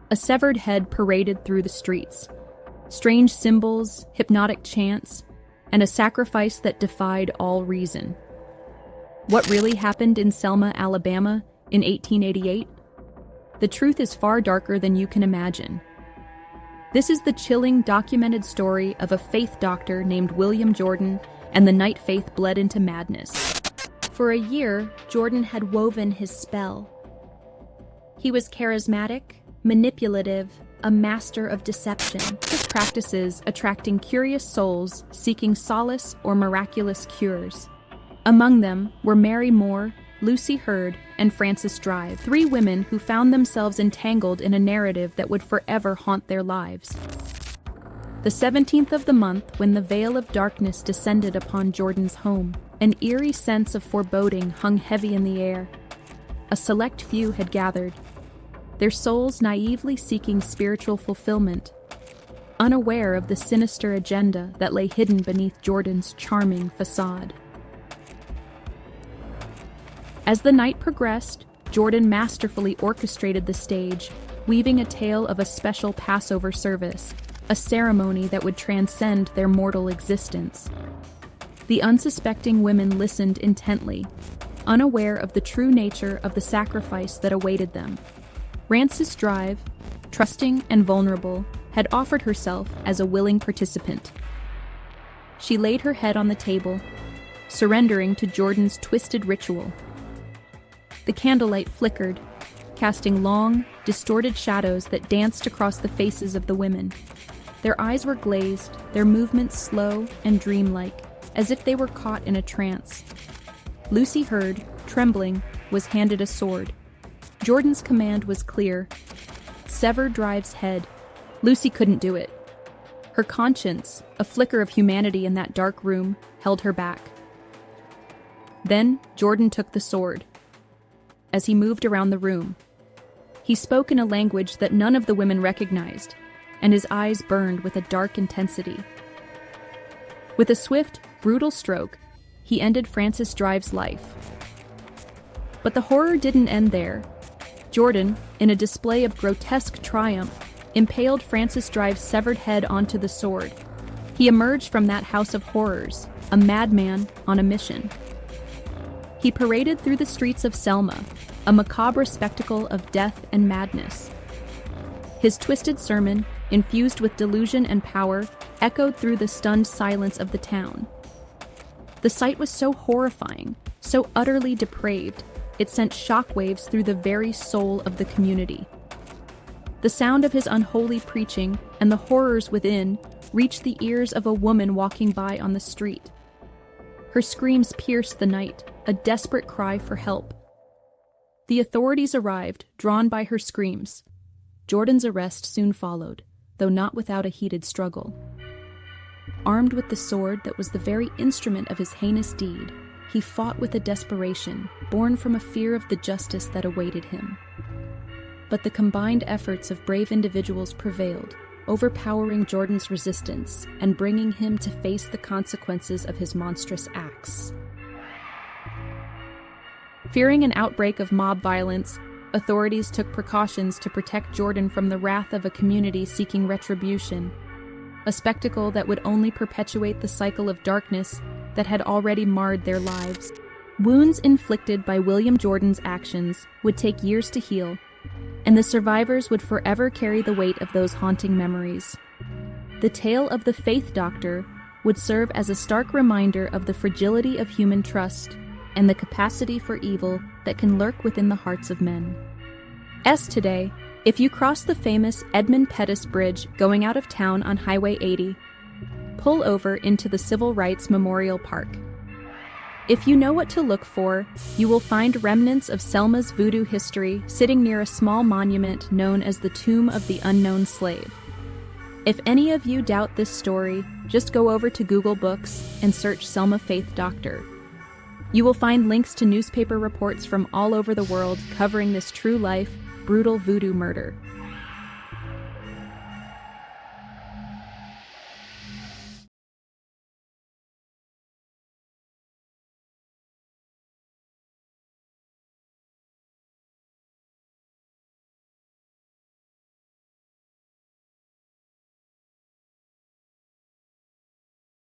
A severed head paraded through the streets. Strange symbols, hypnotic chants, and a sacrifice that defied all reason. What really happened in Selma, Alabama, in 1888? The truth is far darker than you can imagine. This is the chilling, documented story of a faith doctor named William Jordan and the night faith bled into madness. For a year, Jordan had woven his spell. He was charismatic, manipulative, a master of deception, his practices attracting curious souls seeking solace or miraculous cures. Among them were Mary Moore, Lucy Hurd, and Frances Drive, 3 women who found themselves entangled in a narrative that would forever haunt their lives. The 17th of the month, when the veil of darkness descended upon Jordan's home, an eerie sense of foreboding hung heavy in the air. A select few had gathered, their souls naively seeking spiritual fulfillment, unaware of the sinister agenda that lay hidden beneath Jordan's charming facade. As the night progressed, Jordan masterfully orchestrated the stage, weaving a tale of a special Passover service, a ceremony that would transcend their mortal existence. The unsuspecting women listened intently, unaware of the true nature of the sacrifice that awaited them. Frances Drive, trusting and vulnerable, had offered herself as a willing participant. She laid her head on the table, surrendering to Jordan's twisted ritual. The candlelight flickered, casting long, distorted shadows that danced across the faces of the women. Their eyes were glazed, their movements slow and dreamlike, as if they were caught in a trance. Lucy Hurd, trembling, was handed a sword. Jordan's command was clear. Sever Drive's head. Lucy couldn't do it. Her conscience, a flicker of humanity in that dark room, held her back. Then Jordan took the sword. As he moved around the room, he spoke in a language that none of the women recognized, and his eyes burned with a dark intensity. With a swift, brutal stroke, he ended Frances Drive's life. But the horror didn't end there. Jordan, in a display of grotesque triumph, impaled Frances Drive's severed head onto the sword. He emerged from that house of horrors, a madman on a mission. He paraded through the streets of Selma, a macabre spectacle of death and madness. His twisted sermon, infused with delusion and power, echoed through the stunned silence of the town. The sight was so horrifying, so utterly depraved, it sent shockwaves through the very soul of the community. The sound of his unholy preaching and the horrors within reached the ears of a woman walking by on the street. Her screams pierced the night, a desperate cry for help. The authorities arrived, drawn by her screams. Jordan's arrest soon followed, though not without a heated struggle. Armed with the sword that was the very instrument of his heinous deed, he fought with a desperation born from a fear of the justice that awaited him. But the combined efforts of brave individuals prevailed, overpowering Jordan's resistance and bringing him to face the consequences of his monstrous acts. Fearing an outbreak of mob violence, authorities took precautions to protect Jordan from the wrath of a community seeking retribution, a spectacle that would only perpetuate the cycle of darkness that had already marred their lives. Wounds inflicted by William Jordan's actions would take years to heal, and the survivors would forever carry the weight of those haunting memories. The tale of the faith doctor would serve as a stark reminder of the fragility of human trust and the capacity for evil that can lurk within the hearts of men. Today, if you cross the famous Edmund Pettus Bridge going out of town on Highway 80, pull over into the Civil Rights Memorial Park. If you know what to look for, you will find remnants of Selma's voodoo history sitting near a small monument known as the Tomb of the Unknown Slave. If any of you doubt this story, just go over to Google Books and search Selma Faith Doctor. You will find links to newspaper reports from all over the world covering this true-life, brutal voodoo murder.